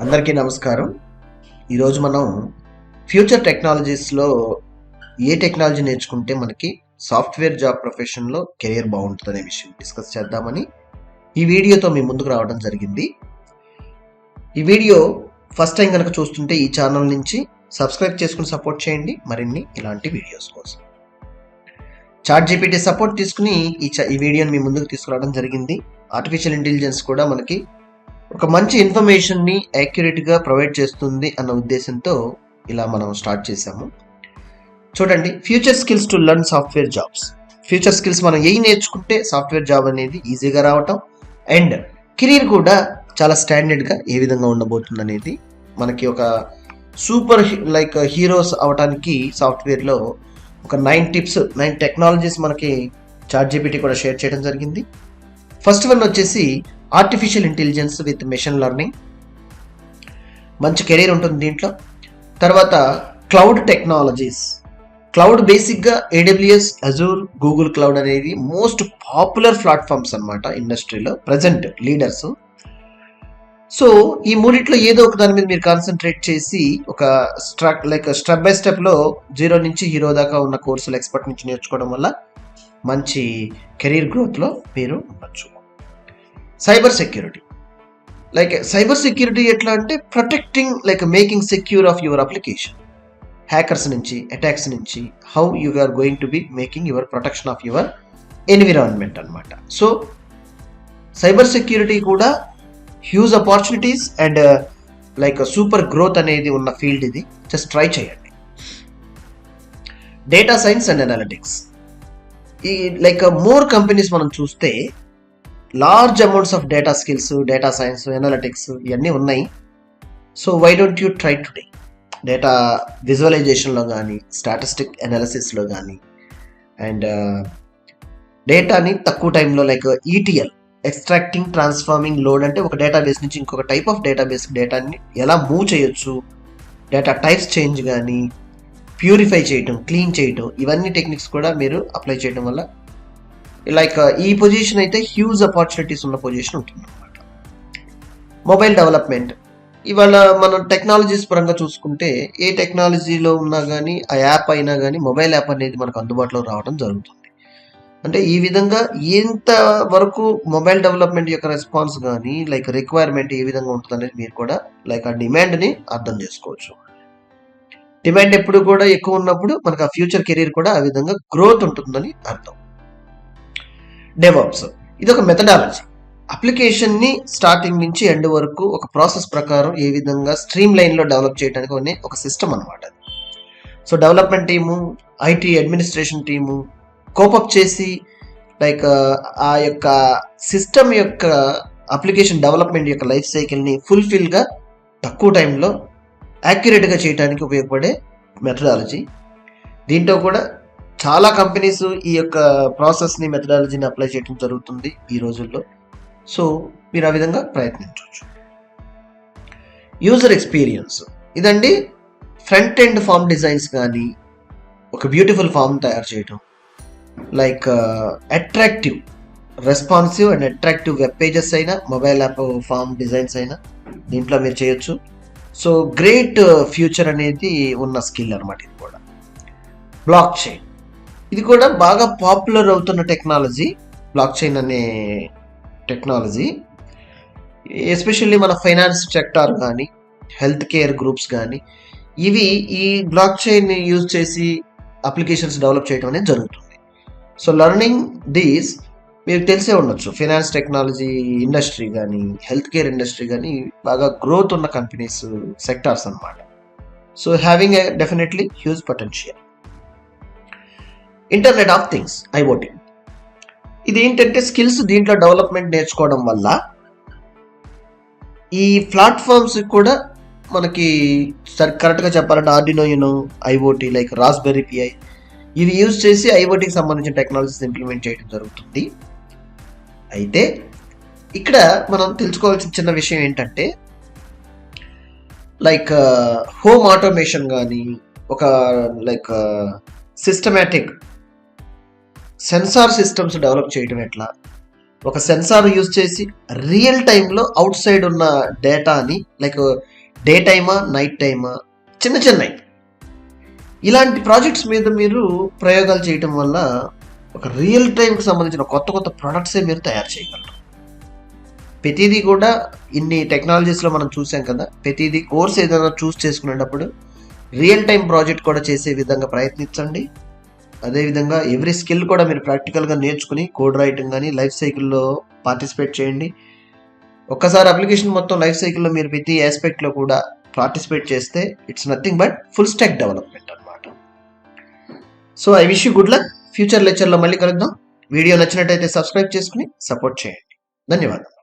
అందరికీ నమస్కారం. ఈరోజు మనం ఫ్యూచర్ టెక్నాలజీస్లో ఏ టెక్నాలజీ నేర్చుకుంటే మనకి సాఫ్ట్వేర్ జాబ్ ప్రొఫెషన్లో కెరియర్ బాగుంటుందనే విషయం డిస్కస్ చేద్దామని ఈ వీడియోతో మీ ముందుకు రావడం జరిగింది. ఈ వీడియో ఫస్ట్ టైం కనుక చూస్తుంటే ఈ ఛానల్ నుంచి సబ్స్క్రైబ్ చేసుకుని సపోర్ట్ చేయండి మరిన్ని ఇలాంటి వీడియోస్ కోసం. ChatGPT సపోర్ట్ తీసుకుని ఈ వీడియోని మీ ముందుకు తీసుకురావడం జరిగింది. ఆర్టిఫిషియల్ ఇంటెలిజెన్స్ కూడా మనకి ఒక మంచి ఇన్ఫర్మేషన్ని యాక్యురేట్గా ప్రొవైడ్ చేస్తుంది అన్న ఉద్దేశంతో ఇలా మనం స్టార్ట్ చేసాము. చూడండి, future skills to learn software jobs. Future skills మనం ఏ నేర్చుకుంటే సాఫ్ట్వేర్ జాబ్ అనేది ఈజీగా రావటం అండ్ కెరీర్ కూడా చాలా స్టాండర్డ్గా ఏ విధంగా ఉండబోతుంది అనేది మనకి ఒక సూపర్ హీరోస్ అవడానికి సాఫ్ట్వేర్లో ఒక 9 టిప్స్ 9 టెక్నాలజీస్ మనకి ChatGPT కూడా షేర్ చేయడం జరిగింది. ఫస్ట్ వన్ వచ్చేసి artificial intelligence with machine learning. మంచి కెరీర్ ఉంటుంది దీంట్లో. తర్వాత క్లౌడ్ టెక్నాలజీస్. క్లౌడ్ బేసిక్గా AWS, Azure, గూగుల్ క్లౌడ్ అనేవి మోస్ట్ పాపులర్ ప్లాట్ఫామ్స్ అనమాట ఇండస్ట్రీలో ప్రజెంట్ లీడర్స్. సో ఈ మూడిట్లో ఏదో ఒక దాని మీద మీరు కాన్సన్ట్రేట్ చేసి ఒక స్టెప్ బై స్టెప్లో 0 నుంచి హీరో దాకా ఉన్న కోర్సులు ఎక్స్పర్ట్ నుంచి నేర్చుకోవడం వల్ల మంచి కెరీర్ గ్రోత్లో మీరు ఉండొచ్చు. Cyber security. సైబర్ సెక్యూరిటీ ఎట్లా అంటే protecting making secure of your application. Hackers నుంచి, అటాక్స్ నుంచి how you are going to be making your protection of your environment అనమాట. సో సైబర్ సెక్యూరిటీ కూడా huge opportunities and super growth అనేది ఉన్న field ఇది. Just try చేయండి. Data science and analytics. ఈ more companies మనం చూస్తే large amounts of data skills, data science, analytics ఇవన్నీ ఉన్నాయి. So why don't you try today? Data విజువలైజేషన్లో కానీ, స్టాటిస్టిక్ అనాలిసిస్లో కానీ అండ్ డేటాని తక్కువ టైంలో ETL, ఎక్స్ట్రాక్టింగ్, ట్రాన్స్ఫార్మింగ్ లోడ్, అంటే ఒక డేటాబేస్ నుంచి ఇంకొక టైప్ ఆఫ్ డేటాబేస్ డేటాని ఎలా మూవ్ చేయొచ్చు, డేటా టైప్స్ చేంజ్ కానీ, ప్యూరిఫై చేయటం, క్లీన్ చేయటం, ఇవన్నీ టెక్నిక్స్ కూడా మీరు అప్లై చేయడం వల్ల ఈ పొజిషన్ అయితే హ్యూజ్ ఆపర్చునిటీస్ ఉన్న పొజిషన్ ఉంటుంది అనమాట. Mobile development. ఇవాళ మనం టెక్నాలజీస్ పరంగా చూసుకుంటే ఏ టెక్నాలజీలో ఉన్నా కానీ ఆ యాప్ అయినా కానీ మొబైల్ యాప్ అనేది మనకు అందుబాటులో రావడం జరుగుతుంది. అంటే ఈ విధంగా ఎంత వరకు మొబైల్ డెవలప్మెంట్ యొక్క రెస్పాన్స్ కానీ రిక్వైర్మెంట్ ఏ విధంగా ఉంటుంది అనేది మీరు కూడా ఆ డిమాండ్ని అర్థం చేసుకోవచ్చు. డిమాండ్ ఎప్పుడు కూడా ఎక్కువ ఉన్నప్పుడు మనకు ఆ ఫ్యూచర్ కెరీర్ కూడా ఆ విధంగా గ్రోత్ ఉంటుందని అర్థం. డెవాప్స్. ఇది ఒక మెథడాలజీ. అప్లికేషన్ని స్టార్టింగ్ నుంచి ఎండ్ వరకు ఒక ప్రాసెస్ ప్రకారం ఏ విధంగా స్ట్రీమ్ లైన్లో డెవలప్ చేయడానికి ఒక సిస్టమ్ అనమాట. So development team, IT administration team cope up చేసి ఆ యొక్క సిస్టమ్ యొక్క అప్లికేషన్ డెవలప్మెంట్ యొక్క లైఫ్ సైకిల్ని ఫుల్ఫిల్గా తక్కువ టైంలో యాక్యురేట్గా చేయడానికి ఉపయోగపడే మెథడాలజీ. దీంట్లో కూడా చాలా కంపెనీస్ ఈ యొక్క ప్రాసెస్ని, మెథడాలజీని అప్లై చేయడం జరుగుతుంది ఈ రోజుల్లో. సో మీరు ఆ విధంగా ప్రయత్నించవచ్చు. User experience. ఇదండి ఫ్రంట్ ఎండ్ ఫామ్ డిజైన్స్ కానీ, ఒక బ్యూటిఫుల్ ఫామ్ తయారు చేయడం, attractive, responsive and attractive web pages అయినా, మొబైల్ యాప్ ఫామ్ డిజైన్స్ అయినా దీంట్లో మీరు చేయొచ్చు. సో గ్రేట్ ఫ్యూచర్ అనేది ఉన్న స్కిల్ అనమాట ఇది కూడా. Block chain. ఇది కూడా బాగా పాపులర్ అవుతున్న టెక్నాలజీ. బ్లాక్ చైన్ అనే టెక్నాలజీ ఎస్పెషల్లీ మన ఫైనాన్స్ సెక్టార్ కానీ, హెల్త్ కేర్ గ్రూప్స్ కానీ ఇవి ఈ బ్లాక్ చైన్ యూజ్ చేసి అప్లికేషన్స్ డెవలప్ చేయడం అనేది జరుగుతుంది. సో లెర్నింగ్ దీస్ మీకు తెలిసే ఉండొచ్చు. ఫైనాన్స్ టెక్నాలజీ ఇండస్ట్రీ కానీ, హెల్త్ కేర్ ఇండస్ట్రీ కానీ బాగా గ్రోత్ ఉన్న కంపెనీస్, సెక్టార్స్ అనమాట. So having a definitely huge potential. Internet of things, IoT. ఇది ఏంటంటే స్కిల్స్ దీంట్లో డెవలప్మెంట్ నేర్చుకోవడం వల్ల ఈ ప్లాట్ఫామ్స్ కూడా మనకి కరెక్ట్గా చెప్పాలంటే Arduino Uno, IoT raspberry PI ఇవి యూజ్ చేసి IoTకి సంబంధించిన టెక్నాలజీస్ ఇంప్లిమెంట్ చేయడం జరుగుతుంది. అయితే ఇక్కడ మనం తెలుసుకోవాల్సిన చిన్న విషయం ఏంటంటే హోమ్ ఆటోమేషన్ కానీ, ఒక సిస్టమేటిక్ సెన్సార్ సిస్టమ్స్ డెవలప్ చేయడం ఎట్లా, ఒక సెన్సార్ యూజ్ చేసి రియల్ టైంలో అవుట్ సైడ్ ఉన్న డేటాని లైక్ డే టైమా నైట్ టైమా చిన్నవి ఇలాంటి ప్రాజెక్ట్స్ మీద మీరు ప్రయోగాలు చేయటం వల్ల ఒక రియల్ టైంకి సంబంధించిన కొత్త ప్రోడక్ట్సే మీరు తయారు చేయగలరు. ప్రతిదీ కూడా ఇన్ని టెక్నాలజీస్లో మనం చూసాం కదా, ప్రతిదీ కోర్స్ ఏదైనా చూస్ చేసుకునేటప్పుడు రియల్ టైం ప్రాజెక్ట్ కూడా చేసే విధంగా ప్రయత్నించండి. అదేవిధంగా ఎవ్రీ స్కిల్ కూడా మీరు ప్రాక్టికల్గా నేర్చుకుని కోడ్ రైటింగ్ కానీ లైఫ్ సైకిల్లో పార్టిసిపేట్ చేయండి. ఒక్కసారి అప్లికేషన్ మొత్తం లైఫ్ సైకిల్లో మీరు ప్రతి ఆస్పెక్ట్లో కూడా పార్టిసిపేట్ చేస్తే it's nothing but full stack development అనమాట. So I wish you good luck. Future లెక్చర్లో మళ్ళీ కలుద్దాం. వీడియో నచ్చినట్టయితే సబ్స్క్రైబ్ చేసుకుని సపోర్ట్ చేయండి. ధన్యవాదాలు.